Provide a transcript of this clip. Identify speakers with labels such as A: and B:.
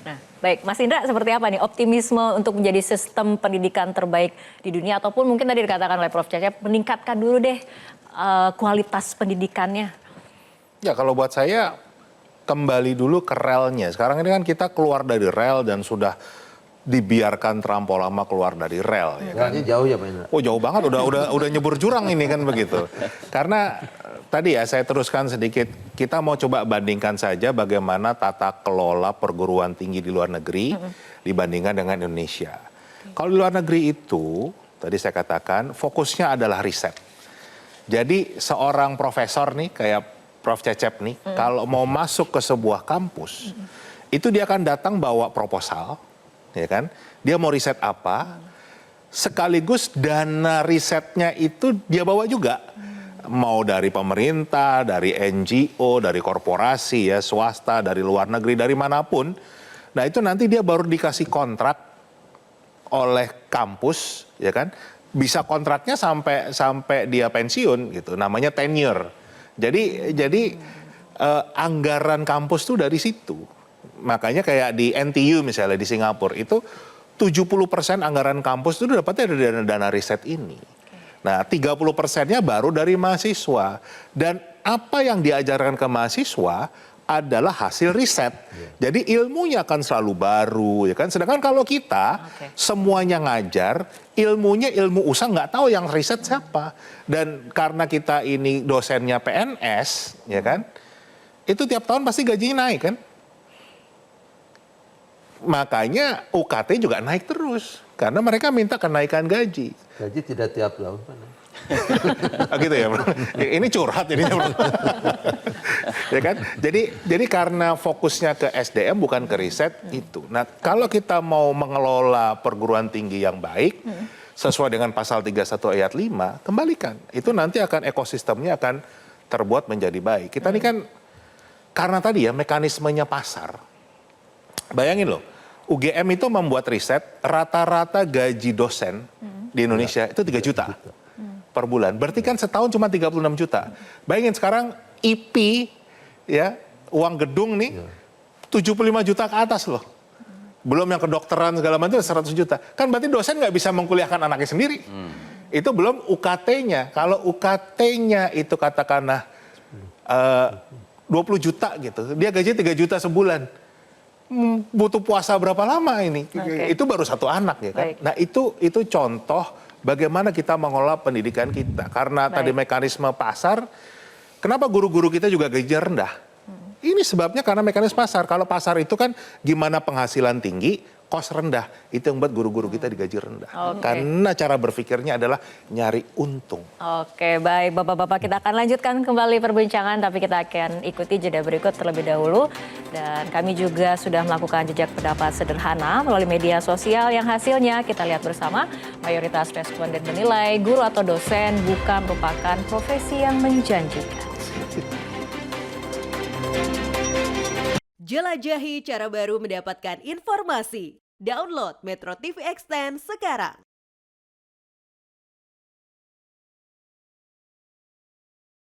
A: Nah, baik Mas Indra, seperti apa nih optimisme untuk menjadi sistem pendidikan terbaik di dunia, ataupun mungkin tadi dikatakan oleh Prof. Cecep, meningkatkan dulu deh kualitas pendidikannya?
B: Ya kalau buat saya kembali dulu ke relnya. Sekarang ini kan kita keluar dari rel dan sudah dibiarkan terlampau lama keluar dari rel. Ya kan?
C: Jauh ya Pak Indra?
B: Oh jauh banget, udah nyebur jurang ini kan begitu. Karena tadi ya saya teruskan sedikit, kita mau coba bandingkan saja bagaimana tata kelola perguruan tinggi di luar negeri dibandingkan dengan Indonesia. Kalau di luar negeri itu, tadi saya katakan fokusnya adalah riset. Jadi seorang profesor nih kayak Prof. Cecep nih, kalau mau masuk ke sebuah kampus, itu dia akan datang bawa proposal, ya kan? Dia mau riset apa, sekaligus dana risetnya itu dia bawa juga. Mau dari pemerintah, dari NGO, dari korporasi ya, swasta, dari luar negeri, dari manapun. Nah itu nanti dia baru dikasih kontrak oleh kampus, ya kan? Bisa kontraknya sampai dia pensiun gitu, namanya tenure. Jadi anggaran kampus tuh dari situ. Makanya kayak di NTU misalnya di Singapura itu 70% anggaran kampus itu dapatnya dari dana riset ini. Nah 30%-nya baru dari mahasiswa. Dan apa yang diajarkan ke mahasiswa adalah hasil riset. Jadi ilmunya akan selalu baru, ya kan. Sedangkan kalau kita semuanya ngajar, ilmunya ilmu usah, nggak tahu yang riset siapa. Dan karena kita ini dosennya PNS, ya kan, itu tiap tahun pasti gajinya naik kan. Makanya UKT juga naik terus karena mereka minta kenaikan gaji.
C: Gaji tidak tiap tahun Pak.
B: Gitu ya, bro. Ini curhat jadinya, bro. Ya kan? Jadi karena fokusnya ke SDM bukan ke riset itu. Nah, kalau kita mau mengelola perguruan tinggi yang baik sesuai dengan pasal 31 ayat 5, kembalikan. Itu nanti akan ekosistemnya akan terbuat menjadi baik. Kita ini kan karena tadi ya mekanismenya pasar. Bayangin loh, UGM itu membuat riset rata-rata gaji dosen di Indonesia itu 3 juta per bulan. Berarti kan setahun cuma 36 juta. Bayangin sekarang IP ya, uang gedung nih 75 juta ke atas loh. Belum yang kedokteran segala macam 100 juta. Kan berarti dosen nggak bisa mengkuliahkan anaknya sendiri. Itu belum UKT-nya. Kalau UKT-nya itu katakanlah 20 juta gitu. Dia gaji 3 juta sebulan. Butuh puasa berapa lama ini? Itu baru satu anak ya kan. Nah itu contoh bagaimana kita mengelola pendidikan kita. Karena tadi mekanisme pasar, kenapa guru-guru kita juga gajinya rendah? Ini sebabnya karena mekanisme pasar. Kalau pasar itu kan gimana penghasilan tinggi, kos rendah. Itu yang buat guru-guru kita digaji rendah. Karena cara berpikirnya adalah nyari untung.
A: Oke, baik Bapak-Bapak, kita akan lanjutkan kembali perbincangan, tapi kita akan ikuti jeda berikut terlebih dahulu. Dan kami juga sudah melakukan jejak pendapat sederhana melalui media sosial yang hasilnya kita lihat bersama. Mayoritas responden menilai guru atau dosen bukan merupakan profesi yang menjanjikan.
D: Jelajahi cara baru mendapatkan informasi. Download Metro TV Extend sekarang.